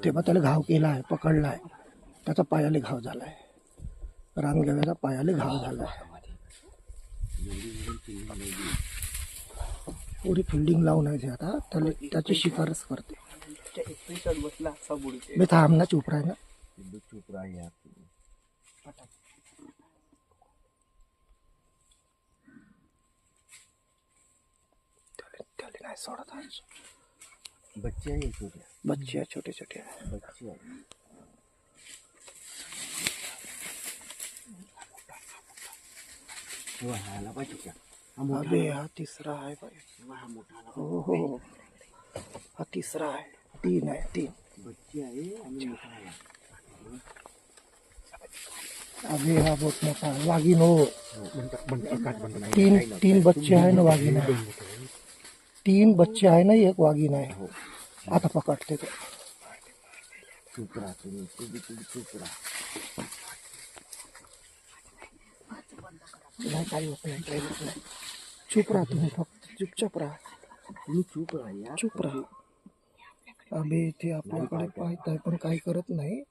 तेव्हा त्याला घाव केला आहे, पकडला आहे, त्याचा पायाले घाव झाला आहे, रानगव्याचा पायाले घाव झाला आहे. पुरी फिल्डिंग लावून आहे ते आता त्याला त्याची शिफारस करते. मी थांब ना, चुप राह ना. त्याला नाही सोडत आज. बच्चे आहे छोटे, बच्चे आहे, छोटे छोटे आहे. बच्चे आहे. ह्याला पाहिजे का? अबे हा तिसरा आहे बाई. हो हो हो. हा तिसरा आहे. 3 आहे, 3 बच्चे आहे आणि मोठा आहे. अबे हा बहुत मोठा आहे. वाघीण हो. 3 बच्चे आहे ना वाघीण आहे. 3 बच्चे आहे ना, एक वाघीण आहे. आता पकडते तो. चुप राहा तुम्ही, चुप राहा. नाही, काही होत नाही, काही होत नाही. चुप राहा तुम्ही, फक्त चुपचाप राहा. तुम्ही चुप राहा यार. चुप राहा. अबे ते आपल्याकडे पाहत आहे पण काही करत नाही.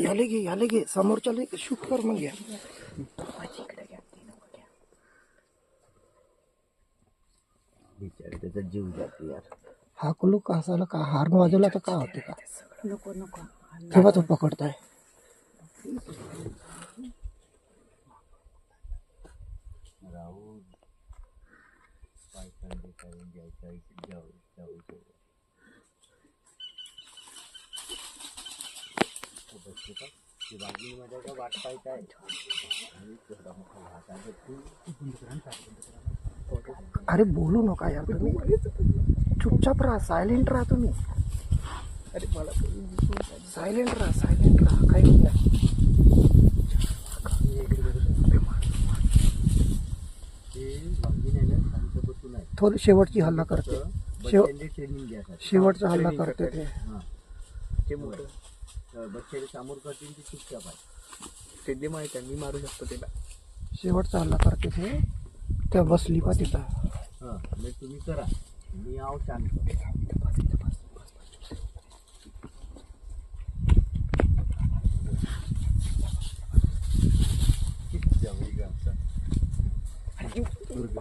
याले घे समोरच्याला शूट कर मग. या बिचारे त्याचा जीव जातो यार. हा कुलू कासाला का हार्न वाजवला तर का होते का? नको नको. तेव्हा तो पकडताय. राहू पायथन करून जायचं जाऊ. बच्चे का शिवाजी मध्ये का वाट पाहताय आणि थोडा मोठा भात आहे. अरे बोलू नका यार तुम्ही, चुपचाप राहा, सायलेंट राहा तुम्ही. अरे मला सायलेंट राहा, काही होत नाही. थोडी शेवटची हल्ला करते, शेवटचा हल्ला करते ते. ते मोठं बच्चे समोर करतील ते चुपचाप आहे. ते माहिती आहे, मी मारू शकतो त्याला. शेवटचा हल्ला करते ते. त्या बसली पा तिथं. हां म्हणजे तुम्ही करा, मी आहो शांत.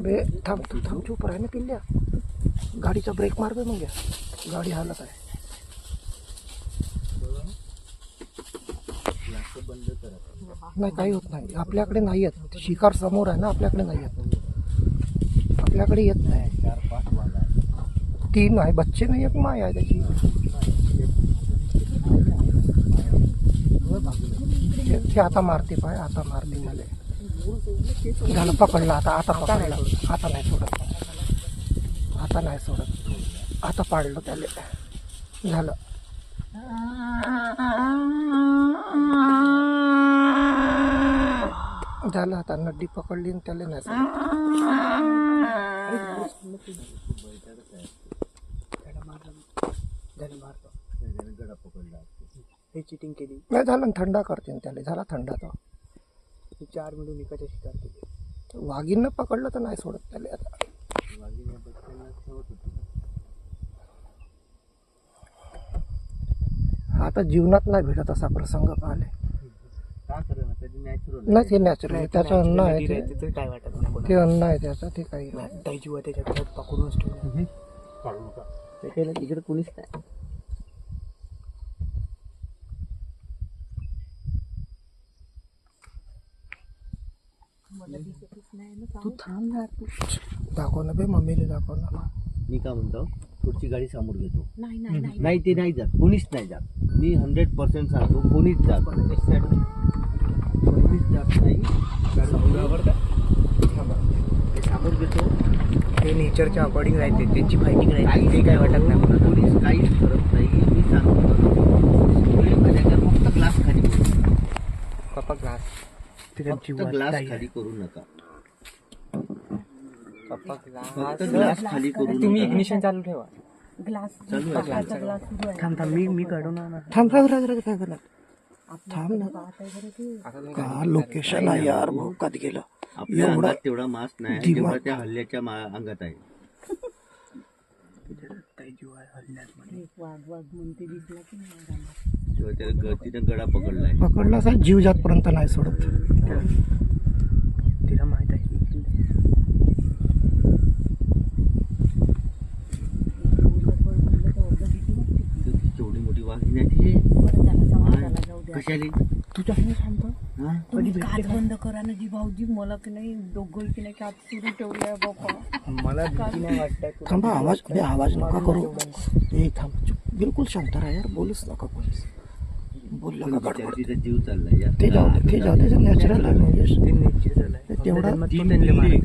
बे थांब चुप राह ना पिल्ल्या. गाडीचा ब्रेक मार बे मग. गाडी हालत आहे. बंद करा. नाही, काही होत नाही. आपल्याकडे नाही येत. शिकार समोर आहे ना, आपल्याकडे नाही येत. आपल्याकडे येत नाही. 4-5 वाघ आहे. 3 आहे बच्चे नाही, एक माय आहे त्याची. ते आता मारते पाय, आता मारते मला. झालं पकडला आता पकडला. आता नाही सोडत. आता पाडलं त्याला. झालं. आता नड्डी पकडली आणि त्याला नाही सोडत. गडा पकडला. हे चिटिंग केली. नाही झालं, थंडा करते त्याला. झाला थंडा तो. 4 मिळून एकाच्या शिकार केली. वाघीनं पकडलं तर नाही सोडत त्याला आता. वाघीने बच्चांना ठेवत होती. आता जीवनात नाही भेटत असा प्रसंग पाहिले. का करेना, त्याची नॅचरल नाही, ते नॅचरल आहे. त्याचं अन्न आहे ते. काय वाटत नाही. ते अन्न आहे त्याचं, ते काही नाही. ताई जीवा त्याच्यात पकडूनच ठेवलं. काढू नका. त्याला तिकडे कोणीच नाही. तू थांब ना. दाखव ना बे, मम्मीला दाखव ना. मी काय म्हणतो, पुढची गाडी समोर घेतो. नाही नाही ते नाही जात, कोणीच नाही जात. मी 100% सांगतो, कोणीच जात नाही. ते समोर घेतो. ते नेचरच्या अकॉर्डिंग राहते, त्यांची फायटिंग राहते. ते काय वाटत नाही मला. कोणीच काहीच करत नाही. मी सांगतो फक्त ग्लास खाली करू. पप्पा ग्लास फक्त ग्लास खाली करू नका. पप्पा फक्त ग्लास खाली करू नका. तुम्ही इग्निशन चालू ठेवा. ग्लास चालू आहे. थांब मी काढून आणा. थांब काय करत थांब ना. का लोकेशन आहे यार, भाऊ कधी गेलं. आपल्या एवढा अंगात तेवढा मास नाही दिमाग. जेवढा त्या हल्ल्याच्या अंगात आहे. तेव्हा त्याला तिने गडा पकडलाय. पकडला असा जीव जातपर्यंत नाही सोडत. तिला माहित आहे केवढी मोठी वाघिणी आहे ती. कशाली तुझ्या हानी शांत. हा? काच बंद करा ना जी भाऊजी मला की नाही दोघं की नाही काच सुरू ठेवलंय बाप्पा. मला भीती नाही वाटत. थांबा, आवाज नका करू. ए थांब, चुप, बिलकुल शांत राहा यार. बोलूच नका कोणीच. बोलला पण का बिचारी गडबड. तिचा जीव चाललाय यार. ते जाऊ दे नॅचरल आहे म्हणजे. ते नेचर आहे. तेवढा तीन बिल्ली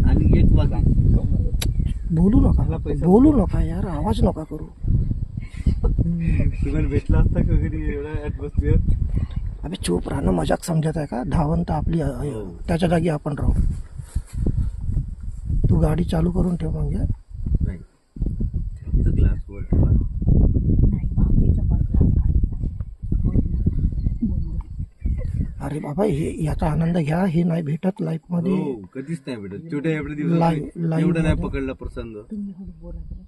आणि एक वाघीण. बोलू नका यार. आवाज नका करू. तुम्हाला भेटला असता का कधी एवढा ऍटमॉस्फिअर? अबे चूप राहणं मजाक समजत आहे का? धावंत आपली त्याच्या जागी आपण राहू. तू गाडी चालू करून ठेव म्हणजे. नाही फक्त ग्लास वर ठेवा. नाही भाऊजीचा बदला अरे बाबा, हे याचा आनंद घ्या. हे नाही भेटत लाईफ मध्ये. हो कधीच नाही भेटत. छोट्या एवढ्या लाईव्ह- दिवसात लाईव्ह एवढा नाही मध्ये. पकडला प्रसंग. तुम्ही हळू बोला जरा.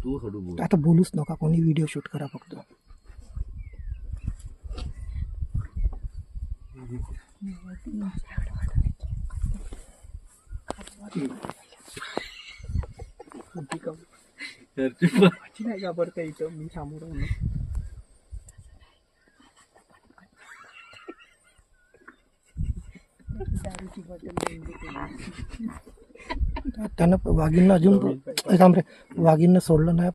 तू हळू बोल. आता बोलूच नका कोणी. व्हिडिओ शूट करा फक्त. घरचे पण नाही घाबरता इथं मी थांबू राहून. दारूची बॉटल घेऊन देते. त्यानं वाघींना अजून थांब रे. वाघींना सोडलं नाही.